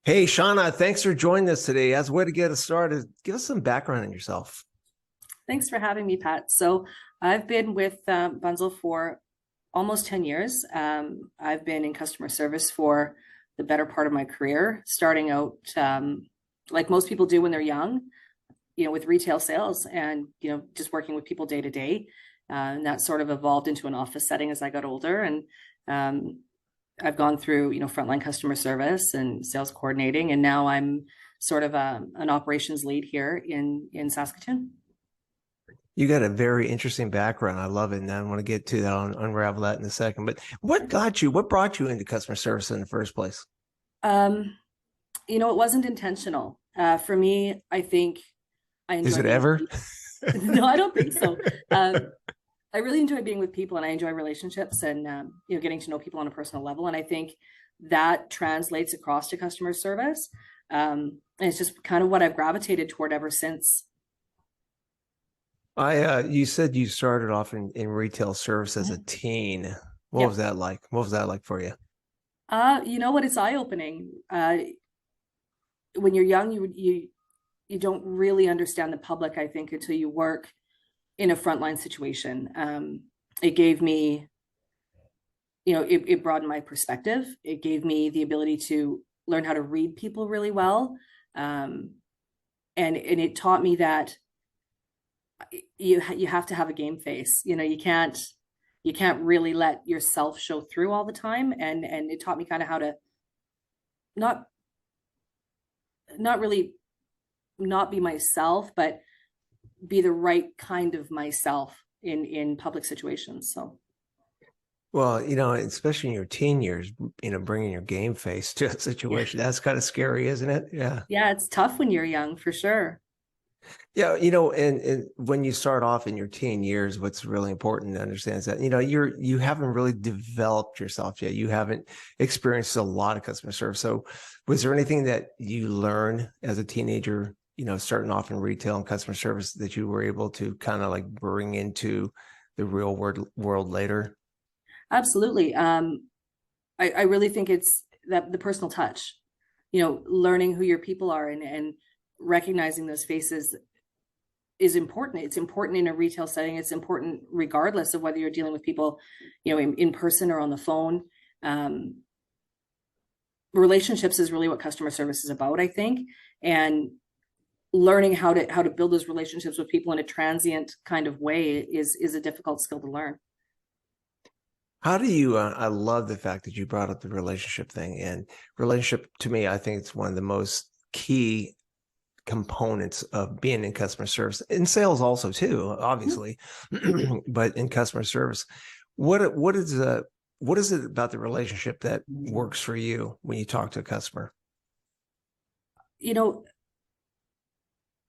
Hey, Shanna, thanks for joining us today. As a way to get us started, give us some background on yourself. Thanks for having me, Pat. So I've been with Bunzel for almost 10 years. I've been in customer service for the better part of my career, starting out like most people do when they're young, with retail sales and, just working with people day to day. And that sort of evolved into an office setting as I got older. And I've gone through, frontline customer service and sales coordinating. And now I'm sort of an operations lead here in Saskatoon. You got a very interesting background. I love it. And I want to get to that, unravel that in a second. But what brought you into customer service in the first place? Um, it wasn't intentional. For me, I think I Is enjoy it being with ever? people. No, I don't think so. I really enjoy being with people and I enjoy relationships and, getting to know people on a personal level. And I think that translates across to customer service. And it's just kind of what I've gravitated toward ever since. You said you started off in retail service as a teen. What was Yep. that like? What was that like for you? You know what? It's eye-opening. When you're young, you don't really understand the public, I think, until you work in a frontline situation. It gave me, it broadened my perspective. It gave me the ability to learn how to read people really well. Um, and it taught me that you have to have a game face. You can't really let yourself show through all the time. And it taught me kind of how to not not really not be myself, but be the right kind of myself in public situations. So Well, especially in your teen years, bringing your game face to a yeah, situation, that's kind of scary, isn't it? Yeah. yeah, it's tough when you're young for sure. Yeah, and when you start off in your teen years, what's really important to understand is that, you haven't really developed yourself yet. You haven't experienced a lot of customer service. So was there anything that you learned as a teenager, starting off in retail and customer service that you were able to kind of like bring into the real world later? Absolutely. I really think it's that the personal touch, learning who your people are and recognizing those faces is important. It's important in a retail setting. It's important regardless of whether you're dealing with people, in person or on the phone. Um, Relationships is really what customer service is about, I think. And learning how to build those relationships with people in a transient kind of way is a difficult skill to learn. How do you, I love the fact that you brought up the relationship thing, and relationship to me, I think it's one of the most key components of being in customer service, in sales also too, obviously, but in customer service, what is it about the relationship that works for you when you talk to a customer? You know,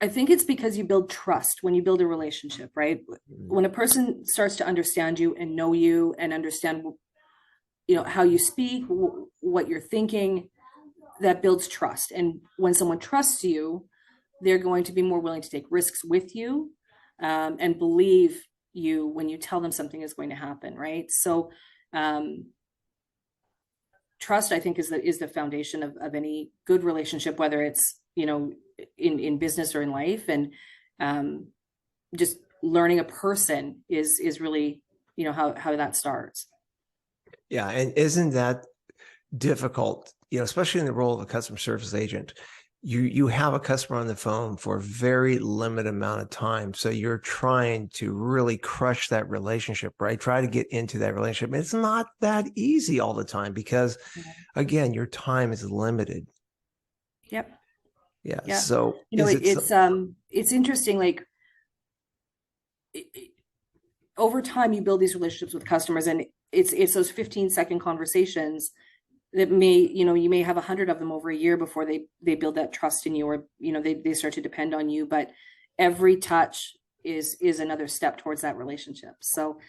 I think it's because you build trust when you build a relationship, right? When a person starts to understand you and know you and understand, how you speak, what you're thinking, that builds trust. And when someone trusts you, they're going to be more willing to take risks with you, and believe you when you tell them something is going to happen, right? So um, trust, I think, is the foundation of any good relationship, whether it's in business or in life. And um, just learning a person is really how that starts. Yeah, and isn't that difficult, especially in the role of a customer service agent? You have a customer on the phone for a very limited amount of time, so you're trying to really crush that relationship, right? Try to get into that relationship. It's not that easy all the time because, Yeah. again, your time is limited. Yep. Yeah, Yeah. so is it It's interesting, like over time you build these relationships with customers, and it's those 15-second conversations that you may have 100 of them over a year before they build that trust in you, or they start to depend on you. But every touch is another step towards that relationship. So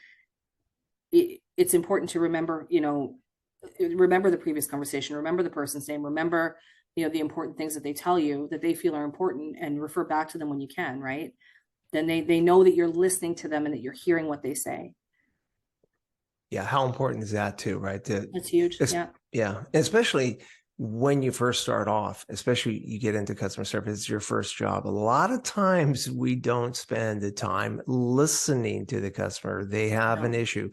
it's important to remember the previous conversation, remember the person's name, remember the important things that they tell you that they feel are important, and refer back to them when you can, right? Then they know that you're listening to them and that you're hearing what they say. Yeah, how important is that too, right? That's huge. It's, Yeah. yeah, especially when you first start off, especially you get into customer service, it's your first job. A lot of times we don't spend the time listening to the customer. They have an No. issue.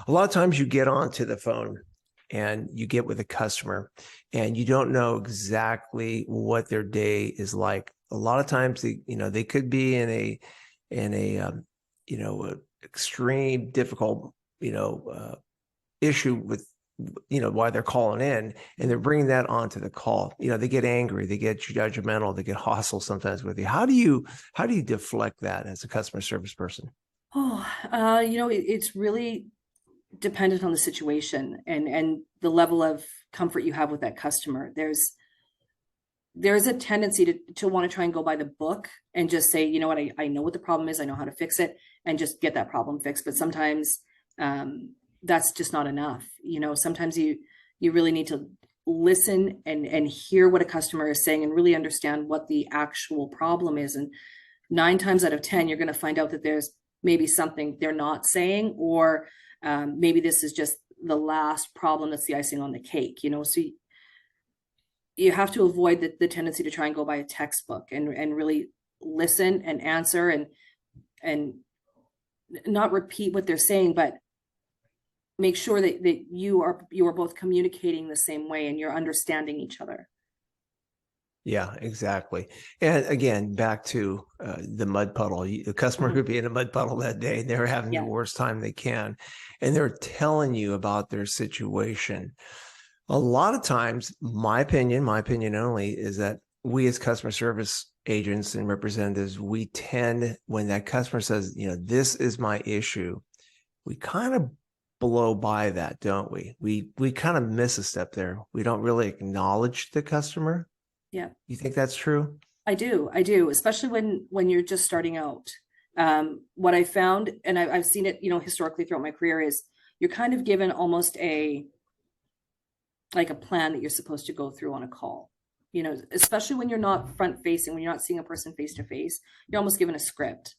A lot of times you get onto the phone and you get with a customer and you don't know exactly what their day is like. A lot of times they could be in a extreme difficult, issue with, why they're calling in, and they're bringing that onto the call. They get angry, they get judgmental, they get hostile sometimes with you. How do you deflect that as a customer service person? Oh, it's really dependent on the situation and the level of comfort you have with that customer. There's a tendency to want to try and go by the book and just say, you know what, I know what the problem is, I know how to fix it, and just get that problem fixed. But sometimes that's just not enough. Sometimes you really need to listen and hear what a customer is saying and really understand what the actual problem is. And 9 times out of 10, you're going to find out that there's maybe something they're not saying, or maybe this is just the last problem that's the icing on the cake. So you have to avoid the tendency to try and go by a textbook and really listen and answer and not repeat what they're saying, but make sure that you are both communicating the same way and you're understanding each other. Yeah, exactly. And again, back to the mud puddle. The customer could be in a mud puddle that day. They're having the Yeah. worst time they can, and they're telling you about their situation. A lot of times, my opinion only, is that we as customer service agents and representatives, we tend, when that customer says, this is my issue, we kind of blow by that, don't we? We kind of miss a step there. We don't really acknowledge the customer. Yeah. You think that's true? I do, especially when you're just starting out. What I found, and I've seen it, historically throughout my career, is you're kind of given almost a plan that you're supposed to go through on a call. Especially when you're not front facing, when you're not seeing a person face to face, you're almost given a script.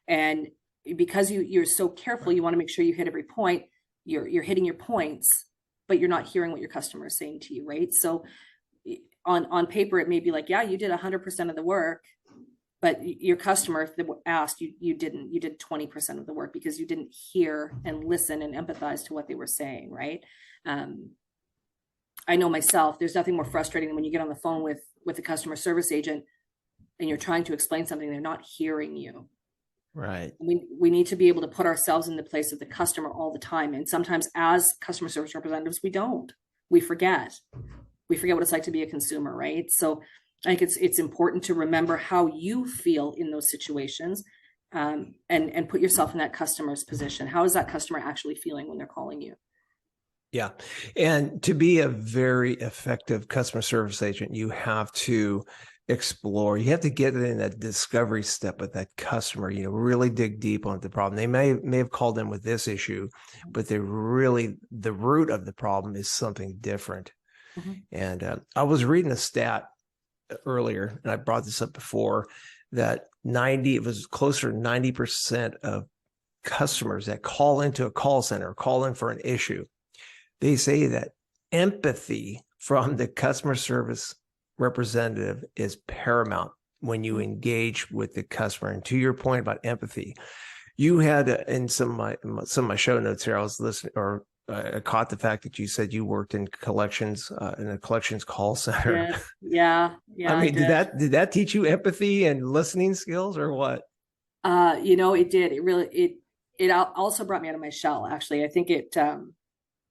And because you're so careful, you want to make sure you hit every point. You're hitting your points, but you're not hearing what your customer is saying to you, right? So on paper, it may be like, yeah, you did 100% of the work, but your customer, if they asked, you didn't. You did 20% of the work because you didn't hear and listen and empathize to what they were saying, right? I know myself, there's nothing more frustrating than when you get on the phone with a customer service agent and you're trying to explain something, they're not hearing you. Right. We need to be able to put ourselves in the place of the customer all the time. And sometimes as customer service representatives, we don't. We forget what it's like to be a consumer, right? So I think it's important to remember how you feel in those situations, and put yourself in that customer's position. How is that customer actually feeling when they're calling you? Yeah. And to be a very effective customer service agent, you have to explore, you have to get in that discovery step with that customer, really dig deep on the problem. They may have called in with this issue, but the root of the problem is something different. Mm-hmm. And I was reading a stat earlier, and I brought this up before, that it was closer to 90% of customers that call into a call center, call in for an issue, they say that empathy from the customer service representative is paramount when you engage with the customer. And to your point about empathy, you had in some of my show notes here, I was listening, or I caught the fact that you said you worked in collections, in a collections call center. Yes. Yeah. I mean, did. did that teach you empathy and listening skills, or what? It did. It also brought me out of my shell. Actually, I think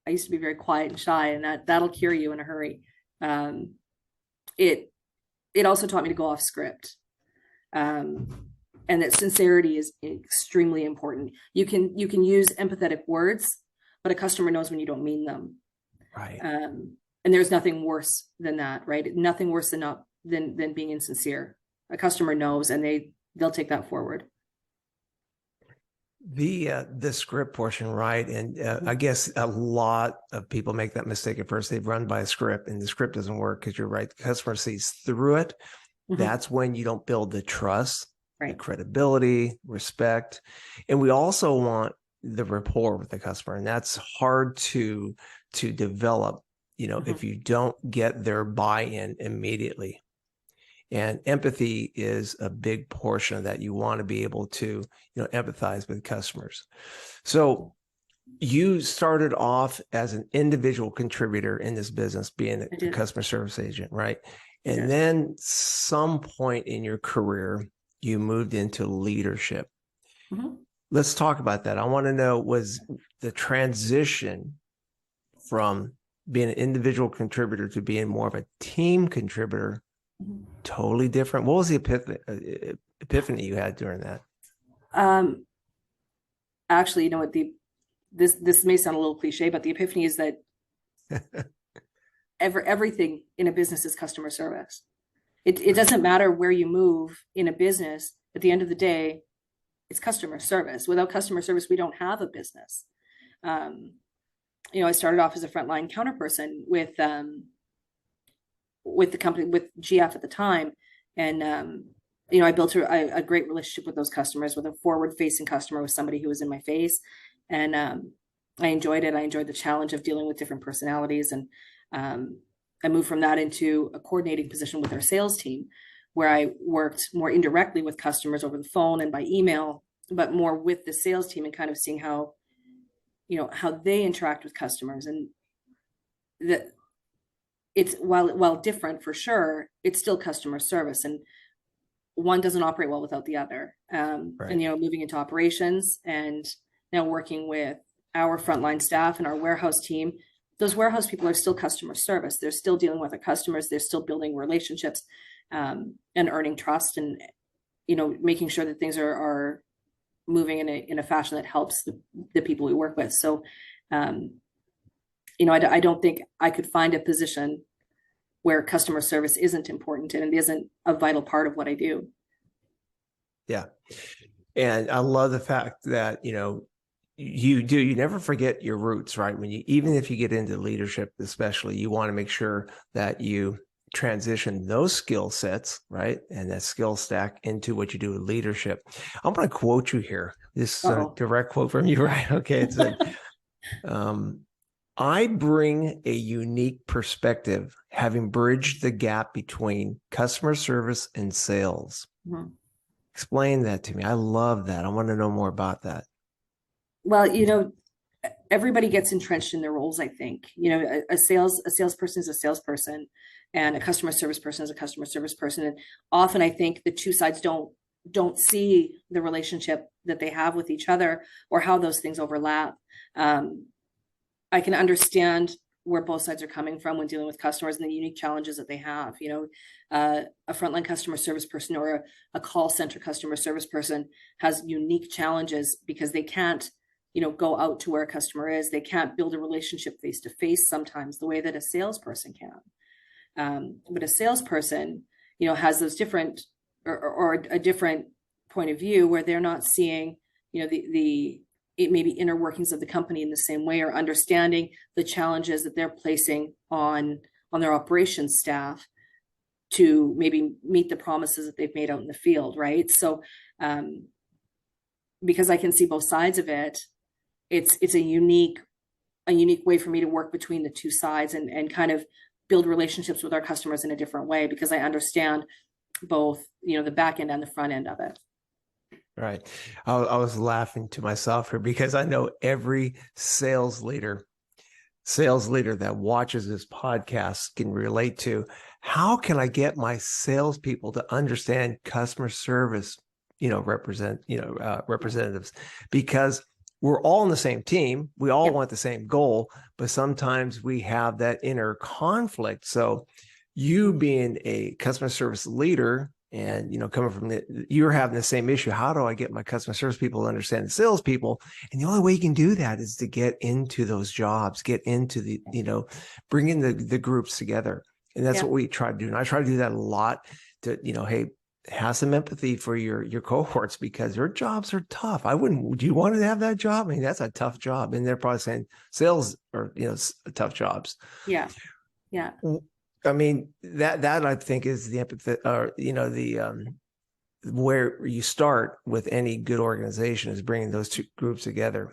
I used to be very quiet and shy, and that'll cure you in a hurry. It also taught me to go off script, and that sincerity is extremely important. You can use empathetic words, but a customer knows when you don't mean them. Right. And there's nothing worse than that, right? Nothing worse than being insincere. A customer knows, and they'll take that forward. The script portion, right? And I guess a lot of people make that mistake at first. They've run by a script, and the script doesn't work because you're right. The customer sees through it. Mm-hmm. That's when you don't build the trust, right, the credibility, respect. And we also want the rapport with the customer, and that's hard to develop if you don't get their buy-in immediately. And empathy is a big portion of that. You want to be able to, empathize with customers. So you started off as an individual contributor in this business, being a customer service agent, right? And then some point in your career, you moved into leadership. Mm-hmm. Let's talk about that. I want to know, was the transition from being an individual contributor to being more of a team contributor totally different? What was the epiphany you had during that? Actually, what this may sound a little cliche, but the epiphany is that everything in a business is customer service. It doesn't matter where you move in a business. At the end of the day, it's customer service. Without customer service, we don't have a business. I started off as a frontline counter person with the company, with GF at the time. And, I built a great relationship with those customers, with a forward-facing customer, with somebody who was in my face. And I enjoyed it. I enjoyed the challenge of dealing with different personalities. And I moved from that into a coordinating position with our sales team, where I worked more indirectly with customers over the phone and by email, but more with the sales team and kind of seeing how they interact with customers. And that it's, while different for sure, it's still customer service, and one doesn't operate well without the other. Right. And, moving into operations and now working with our frontline staff and our warehouse team, those warehouse people are still customer service. They're still dealing with their customers. They're still building relationships, and earning trust, and, making sure that things are moving in a fashion that helps the people we work with. So, I don't think I could find a position where customer service isn't important and it isn't a vital part of what I do. Yeah. And I love the fact that, you never forget your roots, right? Even if you get into leadership, especially, you want to make sure that you transition those skill sets, right? And that skill stack into what you do with leadership. I'm going to quote you here. This is a direct quote from you, right? Okay. It said, I bring a unique perspective, having bridged the gap between customer service and sales. Mm-hmm. Explain that to me. I love that. I want to know more about that. Well, everybody gets entrenched in their roles, I think. A salesperson is a salesperson, and a customer service person is a customer service person. And often I think the two sides don't see the relationship that they have with each other, or how those things overlap. I can understand where both sides are coming from when dealing with customers and the unique challenges that they have. A frontline customer service person or a call center customer service person has unique challenges because they can't, go out to where a customer is. They can't build a relationship face to face sometimes the way that a salesperson can. But a salesperson, has those different or a different point of view where they're not seeing, it may be inner workings of the company in the same way, or understanding the challenges that they're placing on their operations staff to maybe meet the promises that they've made out in the field, right? So, because I can see both sides of it, it's a unique way for me to work between the two sides and kind of build relationships with our customers in a different way, because I understand both, the back end and the front end of it. Right. I was laughing to myself here because I know every sales leader that watches this podcast can relate to, how can I get my salespeople to understand customer service, representatives, because we're all on the same team. We all want the same goal, but sometimes we have that inner conflict. So you being a customer service leader, and, coming from you're having the same issue. How do I get my customer service people to understand the salespeople? And the only way you can do that is to get into those jobs, get into the, bringing the groups together. And that's what we try to do. And I try to do that a lot to, hey, have some empathy for your cohorts, because their jobs are tough. Do you want to have that job? I mean, that's a tough job. And they're probably saying sales are, tough jobs. Yeah. Yeah. I mean, that I think is the empathy, or where you start with any good organization, is bringing those two groups together.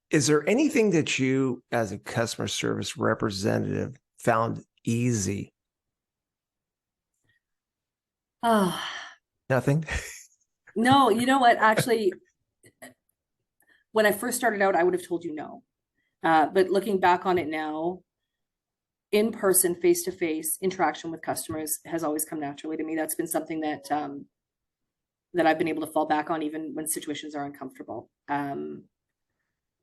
Is there anything that you, as a customer service representative, found easy? Oh, Nothing. no, you know what? Actually, when I first started out, I would have told you no. But looking back on it now, in person, face to face interaction with customers has always come naturally to me. That's been something that I've been able to fall back on even when situations are uncomfortable.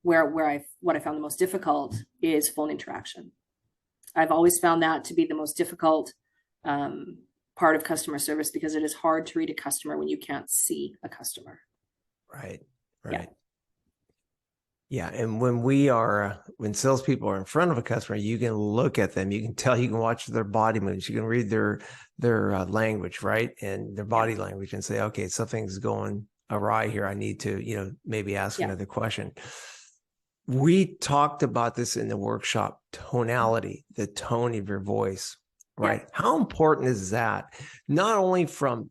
What I found the most difficult is phone interaction. I've always found that to be the most difficult part of customer service because it is hard to read a customer when you can't see a customer. Right. Yeah. Right. Yeah. And when salespeople are in front of a customer, you can look at them, you can tell, you can watch their body moves, you can read their language, right? And their body language and say, okay, something's going awry here. I need to, maybe ask another question. We talked about this in the workshop, tonality, the tone of your voice, right? Yeah. How important is that? Not only from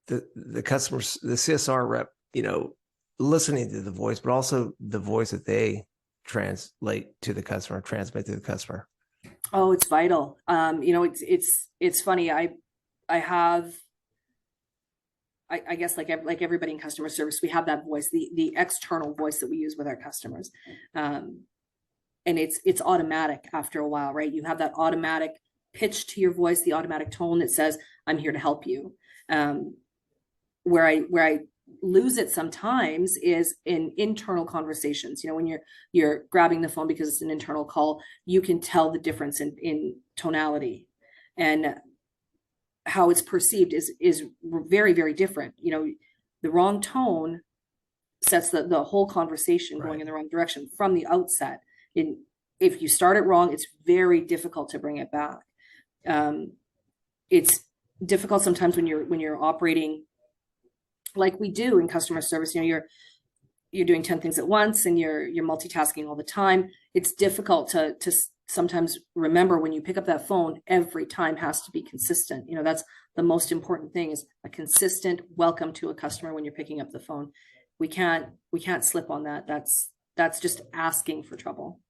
the customers, the CSR rep, listening to the voice, but also the voice that they translate to the customer, transmit to the customer. Oh, it's vital. It's funny. I guess like everybody in customer service, we have that voice, the external voice that we use with our customers. And it's automatic after a while, right? You have that automatic pitch to your voice, the automatic tone that says, I'm here to help you. Where I lose it sometimes is in internal conversations. When you're grabbing the phone because it's an internal call, you can tell the difference in tonality, and how it's perceived is very, very different. The wrong tone sets the whole conversation going in the wrong direction from the outset. If you start it wrong, it's very difficult to bring it back. It's difficult sometimes when you're operating like we do in customer service. You're doing 10 things at once and you're multitasking all the time. It's difficult to sometimes remember when you pick up that phone, every time has to be consistent. That's the most important thing, is a consistent welcome to a customer when you're picking up the phone. We can't slip on that. That's just asking for trouble.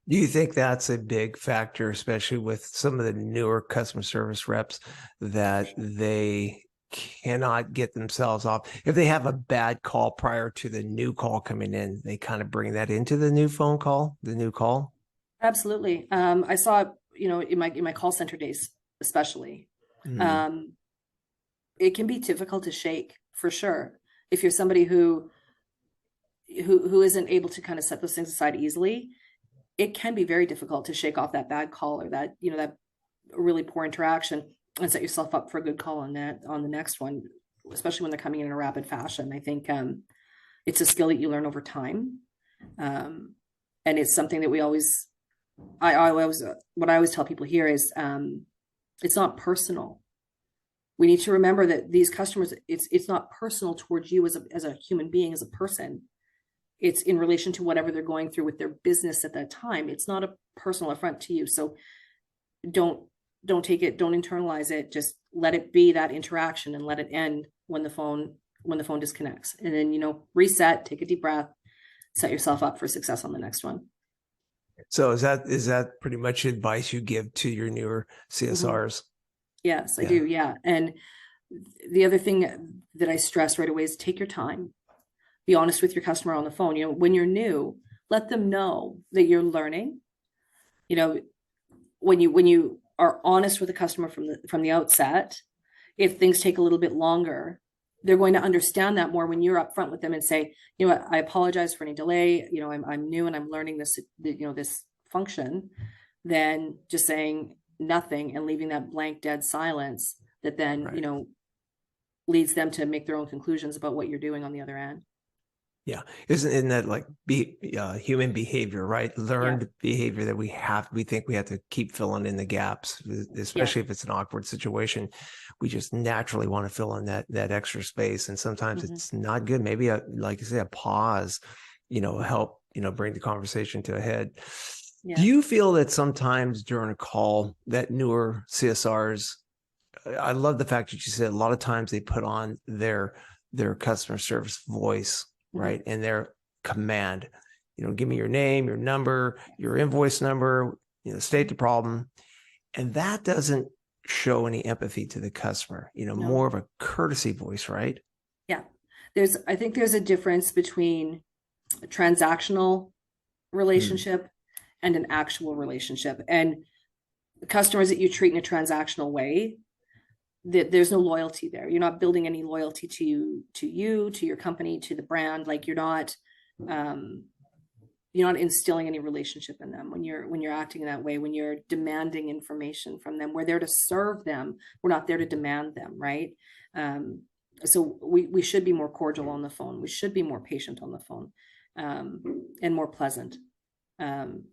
Do you think that's a big factor, especially with some of the newer customer service reps, that they cannot get themselves off? If they have a bad call prior to the new call coming in, they kind of bring that into the new phone call, the new call? Absolutely. I saw, in my call center days, especially, it can be difficult to shake, for sure. If you're somebody who isn't able to kind of set those things aside easily, it can be very difficult to shake off that bad call or that really poor interaction and set yourself up for a good call on the next one, especially when they're coming in a rapid fashion. I think it's a skill that you learn over time. And it's something that I always tell people here is, it's not personal. We need to remember that these customers, it's not personal towards you as a human being, as a person. It's in relation to whatever they're going through with their business at that time. It's not a personal affront to you. So don't take it, don't internalize it. Just let it be that interaction and let it end when the phone disconnects. And then, reset, take a deep breath, set yourself up for success on the next one. So is that pretty much advice you give to your newer CSRs? Yes, I do. Yeah. And the other thing that I stress right away is take your time. Be honest with your customer on the phone. When you're new, let them know that you're learning. When you are honest with the customer from the outset, if things take a little bit longer, they're going to understand that more when you're upfront with them and say, I apologize for any delay. I'm new and I'm learning this function, than just saying nothing and leaving that blank, dead silence that then, leads them to make their own conclusions about what you're doing on the other end. Yeah. Isn't that like human behavior, right? Learned behavior that we think we have to keep filling in the gaps, especially if it's an awkward situation. We just naturally want to fill in that extra space. And sometimes it's not good. Maybe like you say, a pause, help, bring the conversation to a head. Yeah. Do you feel that sometimes during a call that newer CSRs, I love the fact that you said a lot of times they put on their customer service voice, right? And their command, give me your name, your number, your invoice number, state the problem. And that doesn't show any empathy to the customer, No. more of a courtesy voice, right? Yeah. I think there's a difference between a transactional relationship and an actual relationship. And customers that you treat in a transactional way, there's no loyalty there. You're not building any loyalty to your company, to the brand. Like you're not instilling any relationship in them when you're acting in that way, when you're demanding information from them. We're there to serve them. We're not there to demand them, right? So we should be more cordial on the phone. We should be more patient on the phone, and more pleasant, and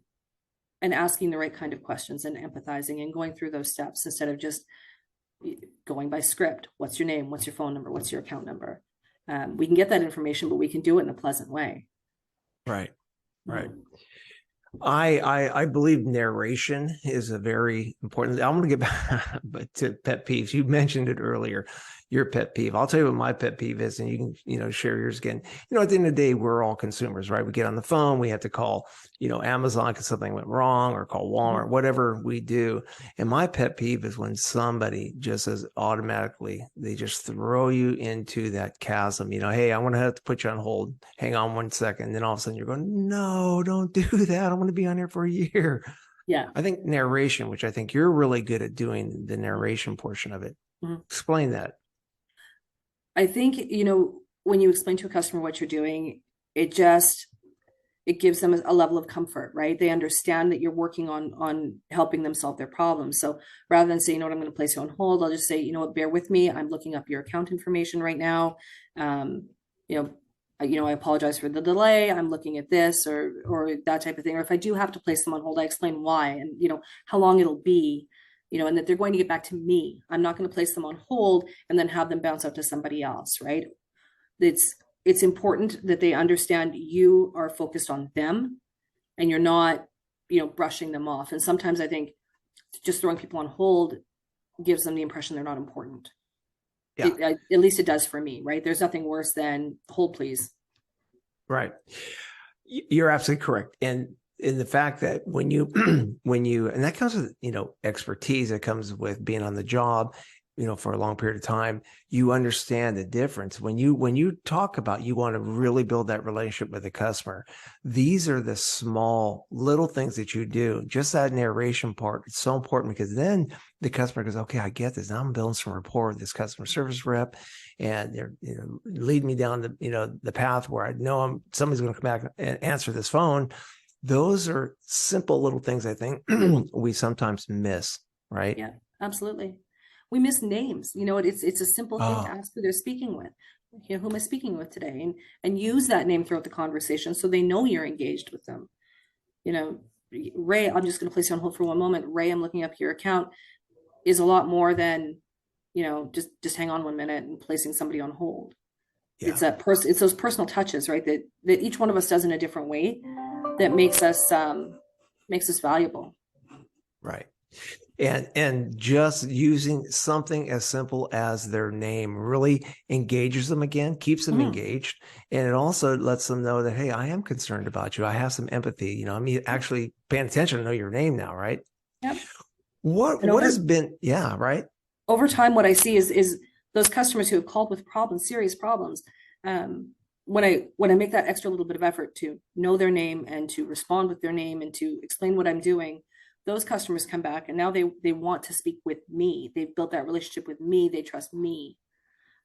asking the right kind of questions and empathizing and going through those steps instead of just going by script. What's your name? What's your phone number? What's your account number? We can get that information, but we can do it in a pleasant way. Right. Right. I believe narration is a very important. I'm going to get back to pet peeves. You mentioned it earlier, your pet peeve. I'll tell you what my pet peeve is, and you can, share yours again. At the end of the day, we're all consumers, right? We get on the phone, we have to call, Amazon because something went wrong, or call Walmart, whatever we do. And my pet peeve is when somebody just says automatically, they just throw you into that chasm. Hey, I'm going to have to put you on hold. Hang on 1 second. Then all of a sudden you're going, no, don't do that. I'm going to be on here for a year. Yeah. I think narration, which I think you're really good at doing, the narration portion of it. Explain that. I think, when you explain to a customer what you're doing, it gives them a level of comfort, right? They understand that you're working on helping them solve their problems. So rather than saying, I'm going to place you on hold, I'll just say, bear with me. I'm looking up your account information right now. I apologize for the delay. I'm looking at this or that type of thing. Or if I do have to place them on hold, I explain why and, how long it'll be, and that they're going to get back to me. I'm not going to place them on hold and then have them bounce out to somebody else, right? It's important that they understand you are focused on them and you're not, brushing them off. And sometimes I think just throwing people on hold gives them the impression they're not important. Yeah. At least it does for me, right? There's nothing worse than hold, please. Right. You're absolutely correct. And in the fact that when you, and that comes with, expertise, that comes with being on the job, for a long period of time, you understand the difference. When you talk about, you want to really build that relationship with the customer. These are the small little things that you do. Just that narration part, it's so important because then the customer goes, okay, I get this. Now I'm building some rapport with this customer service rep, and they're, lead me down the path where I know somebody's going to come back and answer this phone. Those are simple little things I think we sometimes miss, right? Yeah, absolutely. We miss names. It's a simple thing to ask who they're speaking with. Who am I speaking with today? And use that name throughout the conversation so they know you're engaged with them. Ray, I'm just going to place you on hold for one moment. Ray, I'm looking up your account is a lot more than, just hang on 1 minute and placing somebody on hold. Yeah. It's those personal touches, right? That each one of us does in a different way that makes us valuable. Right. And just using something as simple as their name really engages them again, keeps them engaged. And it also lets them know that, hey, I am concerned about you. I have some empathy. I'm actually paying attention to know your name now, right? Yep. What has been, yeah, right? Over time, what I see is those customers who have called with problems, serious problems. When I make that extra little bit of effort to know their name and to respond with their name and to explain what I'm doing, those customers come back and now they want to speak with me. They've built that relationship with me. They trust me.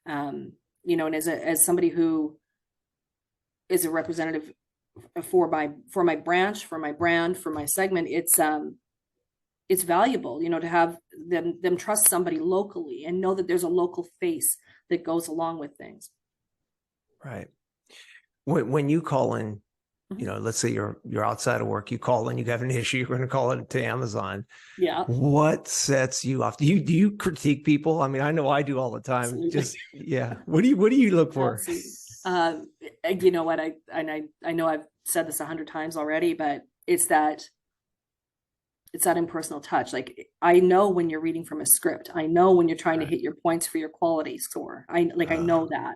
And as somebody who is a representative for my branch, for my brand, for my segment, it's valuable, to have them trust somebody locally and know that there's a local face that goes along with things. Right. When you call in, let's say you're outside of work, you call in, you have an issue, you're going to call it to Amazon. Yeah. What sets you off? Do you critique people? I mean, I know I do all the time. Absolutely. Just, yeah. What do you look for? You know what? I know I've said this 100 times already, but it's that impersonal touch. Like, I know when you're reading from a script, I know when you're trying to hit your points for your quality score. I know that.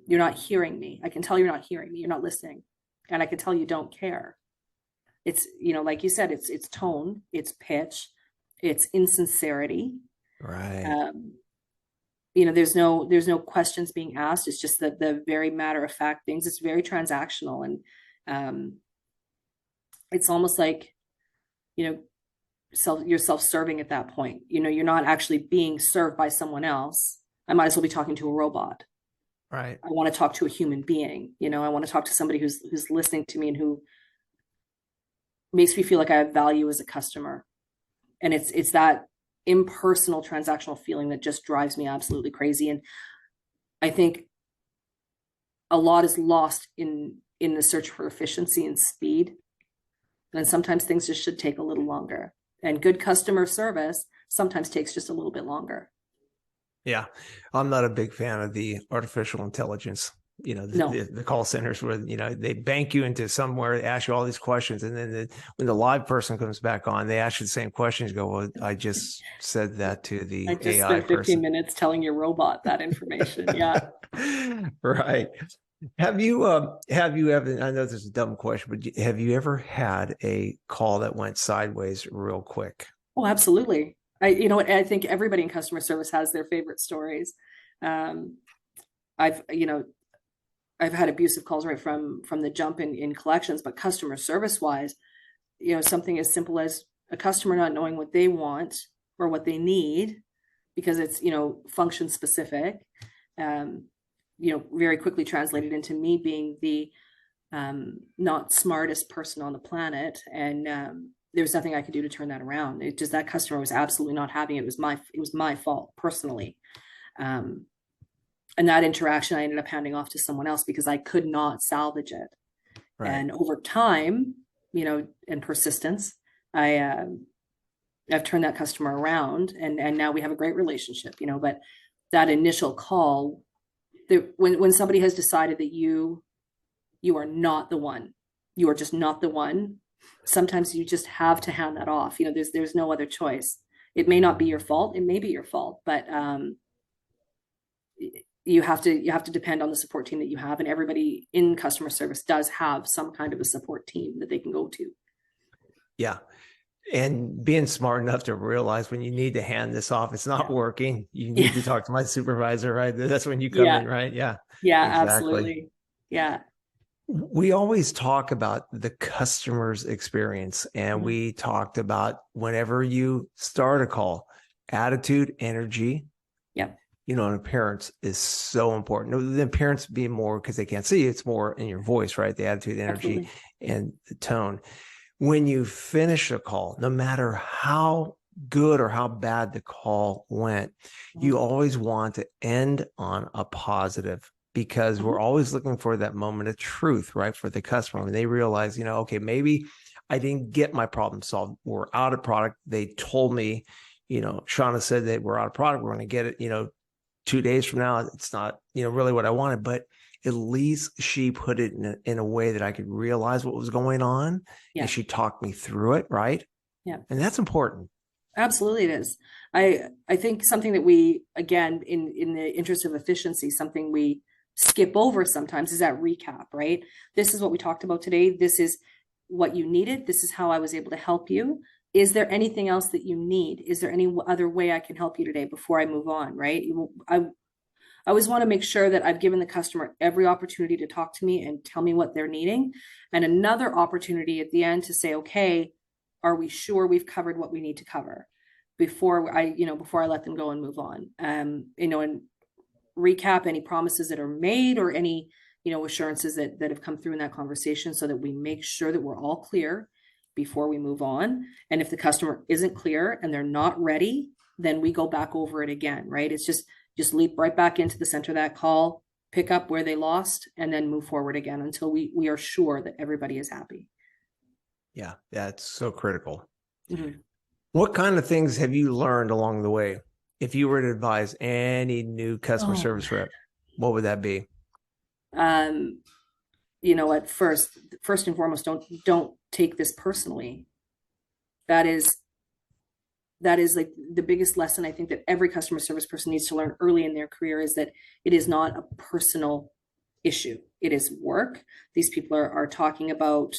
You're not hearing me. I can tell you're not hearing me. You're not listening. And I can tell you don't care. It's, you know, like you said, it's tone, it's pitch, it's insincerity. Right. Um, you know, there's no questions being asked. It's just the very matter of fact things. It's very transactional, and um, it's almost like, you know, you're self-serving at that point. You know, you're not actually being served by someone else. I might as well be talking to a robot. Right. I want to talk to a human being. You know, I want to talk to somebody who's listening to me and who makes me feel like I have value as a customer. And it's that impersonal transactional feeling that just drives me absolutely crazy. And I think a lot is lost in the search for efficiency and speed. And sometimes things just should take a little longer. And good customer service sometimes takes just a little bit longer. Yeah. I'm not a big fan of the artificial intelligence, you know, No, the call centers where, you know, they bank you into somewhere, ask you all these questions. And then when the live person comes back on, they ask you the same questions. You go, well, I just said that to I the just AI spent 15 person. minutes telling your robot that information. Yeah. Right. Have you ever, I know this is a dumb question, but have you ever had a call that went sideways real quick? Oh, absolutely. You know what, I think everybody in customer service has their favorite stories. Um, you know, I've had abusive calls right from the jump in collections, but customer service wise, you know, something as simple as a customer not knowing what they want or what they need because it's, you know, function specific. Um, you know, very quickly translated into me being the not smartest person on the planet, and there's nothing I could do to turn that around. It just, that customer was absolutely not having it. It was my fault personally. Um, and that interaction I ended up handing off to someone else because I could not salvage it. Right. And over time, you know, and persistence, I've turned that customer around, and now we have a great relationship, you know. But that initial call, when somebody has decided that you are not the one, you are just not the one, sometimes you just have to hand that off. You know, there's no other choice. It may not be your fault, it may be your fault, but you have to depend on the support team that you have, and everybody in customer service does have some kind of a support team that they can go to. Yeah. And being smart enough to realize when you need to hand this off, it's not Yeah. working. You Yeah. need to talk to my supervisor, right? That's when you come Yeah. in, right? Yeah, Yeah, exactly. absolutely. Yeah. We always talk about the customer's experience, and Mhm. we talked about whenever you start a call, attitude, energy, Yep. you know, and appearance is so important. The appearance being more because they can't see you, it's more in your voice, right? The attitude, energy, Absolutely. and the tone. When you finish a call, no matter how good or how bad the call went, you Mhm. always want to end on a positive, because we're Mhm. always looking for that moment of truth, right? For the customer, when they realize, you know, okay, maybe I didn't get my problem solved. We're out of product. They told me, you know, Shanna said that we're out of product. We're going to get it, you know, 2 days from now. It's not, you know, really what I wanted, but at least she put it in a way that I could realize what was going on. And Yeah. she talked me through it. Right. Yeah. And that's important. Absolutely it is. I think something that we, again, in the interest of efficiency, something we skip over sometimes is that recap, right? This is what we talked about today. This is what you needed. This is how I was able to help you. Is there anything else that you need? Is there any other way I can help you today before I move on, right? I always want to make sure that I've given the customer every opportunity to talk to me and tell me what they're needing, and another opportunity at the end to say, okay, are we sure we've covered what we need to cover before I let them go and move on? You know, and recap any promises that are made or any, you know, assurances that have come through in that conversation, so that we make sure that we're all clear before we move on. And if the customer isn't clear and they're not ready, then we go back over it again, right? It's just leap right back into the center of that call, pick up where they lost, and then move forward again until we are sure that everybody is happy. Yeah. That's so critical. Mhm. What kind of things have you learned along the way? If you were to advise any new customer Oh service rep, what would that be? man. You know, at first and foremost, don't take this personally. That is like the biggest lesson I think that every customer service person needs to learn early in their career, is that it is not a personal issue. It is work. These people are talking about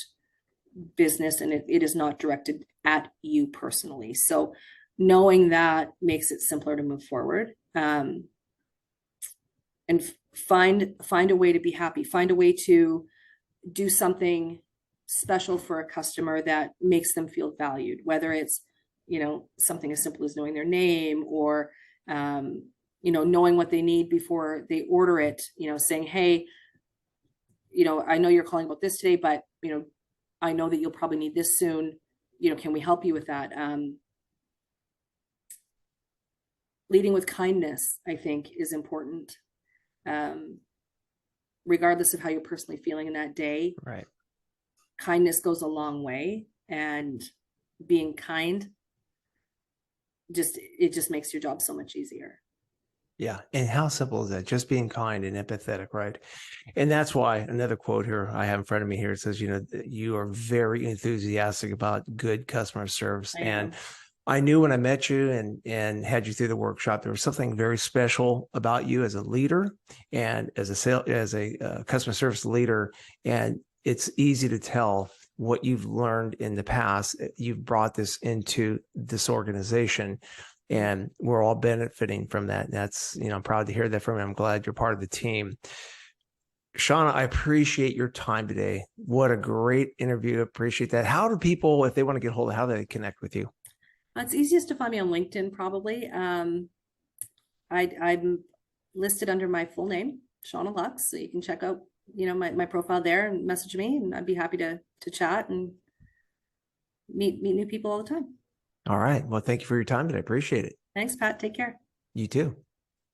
business, and it is not directed at you personally. So knowing that makes it simpler to move forward. And find a way to be happy, find a way to do something special for a customer that makes them feel valued, whether it's, something as simple as knowing their name, or knowing what they need before they order it, saying, hey, I know you're calling about this today, but I know that you'll probably need this soon, can we help you with that? Leading with kindness, I think, is important. Regardless of how you're personally feeling in that day, Right. kindness goes a long way, and being kind just makes your job so much easier. Yeah. And how simple is that? Just being kind and empathetic, right? And that's why another quote here I have in front of me here, it says, you are very enthusiastic about good customer service. And I knew when I met you and had you through the workshop, there was something very special about you as a leader and as a customer service leader. And it's easy to tell what you've learned in the past. You've brought this into this organization, and we're all benefiting from that. And that's, I'm proud to hear that from you. I'm glad you're part of the team. Shanna, I appreciate your time today. What a great interview. Appreciate that. How do people, if they want to get hold of, how do they connect with you? It's easiest to find me on LinkedIn, probably. I'm listed under my full name, Shanna Lux, so you can check out, my profile there and message me, and I'd be happy to chat and meet new people all the time. All right. Well, thank you for your time today. I appreciate it. Thanks, Pat. Take care. You too.